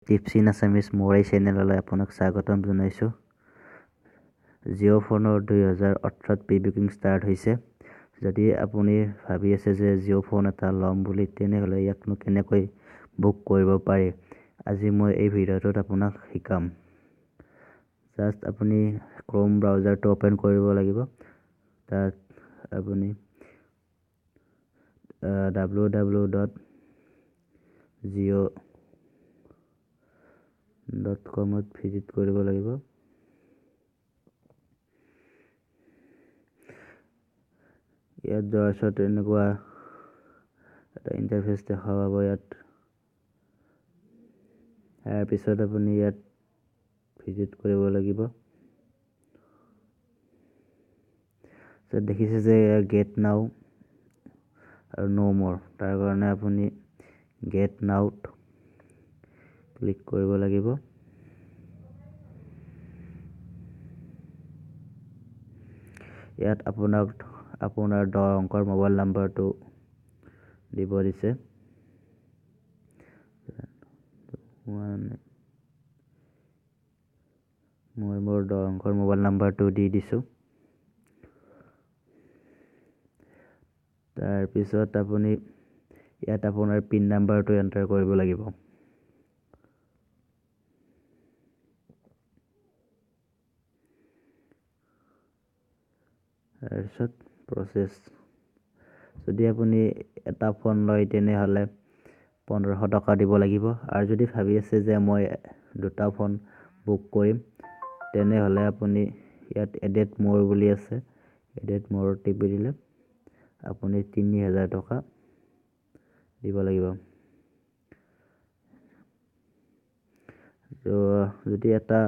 Tips in Assamese মোৰ এই চেনেললৈ আপোনাক স্বাগতম জনাইছোঁ। জিঅ' ফোনৰ 2018 প্ৰি বুকিং ষ্টাৰ্ট হৈছে। যদি আপুনি ভাবি আছে যে জিঅ' ফোন এটা ল'ম বুলি, তেনেহ'লে ইয়াকনো কেনেকৈ বুক কৰিব পাৰি, আজি মই এই ভিডিঅ'টোত আপোনাক শিকাম। জাষ্ট আপুনি ক্ৰোম ব্ৰাউজাৰটো অ'পেন কৰিব লাগিব। তাত আপুনি www.jio.com ভিজিট কৰিব লাগিব। ইয়াত যোৱাৰ পিছত এনেকুৱা এটা ইণ্টাৰফেচ দেখা পাব। ইয়াৰ পিছত আপুনি ইয়াত ভিজিট কৰিব লাগিব। দেখিছে যে গেট নাও আৰু নো মোৰ, তাৰ কাৰণে আপুনি গেট নাওত ক্লিক কৰিব লাগিব। ইয়াত আপোনাৰ 10 অংকৰ মোবাইল নাম্বাৰটো দিব দিছে। মই মোৰ 10 অংকৰ মোবাইল নাম্বাৰটো দি দিছোঁ। তাৰপিছত আপুনি ইয়াত আপোনাৰ পিন নাম্বাৰটো এণ্টাৰ কৰিব লাগিব। তাৰপিছত প্ৰচেছ। যদি আপুনি এটা ফোন লয় তেনেহ'লে 1500 টকা দিব লাগিব। আৰু যদি ভাবি আছে যে মই দুটা ফোন বুক কৰিম, তেনেহ'লে আপুনি ইয়াত এডেড মোৰ বুলি আছে, এডেড মোৰ টিপি দিলে আপুনি 3000 টকা দিব লাগিব। যদি এটা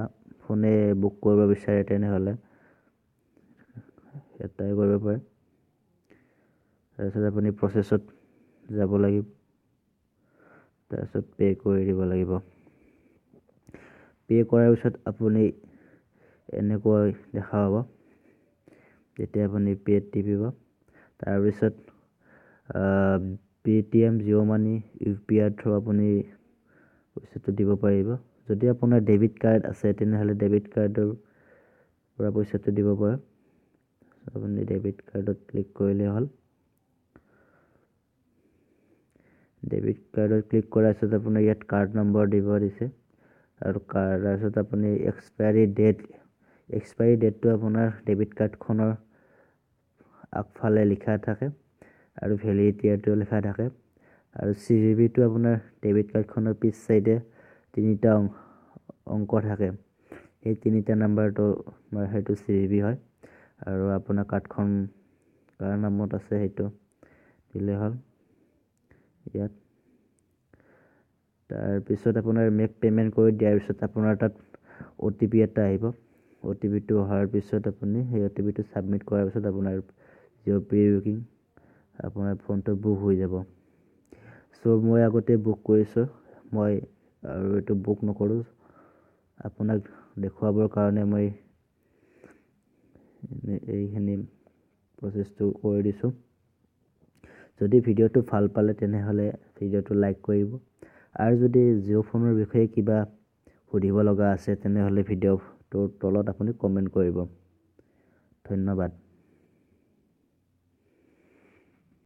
ফোনে বুক কৰিব বিচাৰে তেনেহ'লে এটাই কৰিব পাৰে। তাৰপিছত আপুনি প্ৰচেছত যাব লাগিব। তাৰপিছত পে' কৰি দিব লাগিব। পে' কৰাৰ পিছত আপুনি এনেকৈ দেখা পাব। যেতিয়া আপুনি পে'ত টিপিব, তাৰপিছত পে'টিএম, জিঅ' মানি, UPI থ্ৰু আপুনি পইচাটো দিব পাৰিব। যদি আপোনাৰ ডেবিট কাৰ্ড আছে তেনেহ'লে ডেবিট কাৰ্ডৰ পৰা পইচাটো দিব পাৰে। আপুনি ডেবিট কাৰ্ডত ক্লিক কৰিলে হ'ল। ডেবিট কাৰ্ডত ক্লিক কৰাৰ পিছত আপোনাৰ ইয়াত কাৰ্ড নম্বৰ দিব দিছে আৰু তাৰপিছত আপুনি এক্সপায়াৰী ডেটটো আপোনাৰ ডেবিট কাৰ্ডখনৰ আগফালে লিখা থাকে আৰু ভেলিডিটি ইয়াৰটো লিখা থাকে। আৰু CVVটো আপোনাৰ ডেবিট কাৰ্ডখনৰ পিছ চাইডে 3টা অংক থাকে। সেই 3টা নাম্বাৰটো সেইটো CVV হয়। আৰু আপোনাৰ কাৰ্ডখন কাৰ নামত আছে সেইটো দিলে হ'ল ইয়াত। তাৰপিছত আপোনাৰ মেক পে'মেণ্ট কৰি দিয়াৰ পিছত আপোনাৰ তাত OTP এটা আহিব। OTPটো অহাৰ পিছত আপুনি সেই OTPটো ছাবমিট কৰাৰ পিছত আপোনাৰ জিঅ' প্ৰি বুকিং আপোনাৰ ফোনটো বুক হৈ যাব। মই আগতে বুক কৰিছোঁ, মই আৰু এইটো বুক নকৰোঁ। আপোনাক দেখুৱাবৰ কাৰণে মই এইখিনি প্ৰচেছটো কৰি দিছোঁ। যদি ভিডিঅ'টো ভাল পালে তেনেহ'লে ভিডিঅ'টো লাইক কৰিব। আৰু যদি জিঅ' ফোনৰ বিষয়ে কিবা সুধিব লগা আছে তেনেহ'লে ভিডিঅ'টোৰ তলত আপুনি কমেণ্ট কৰিব। ধন্যবাদ।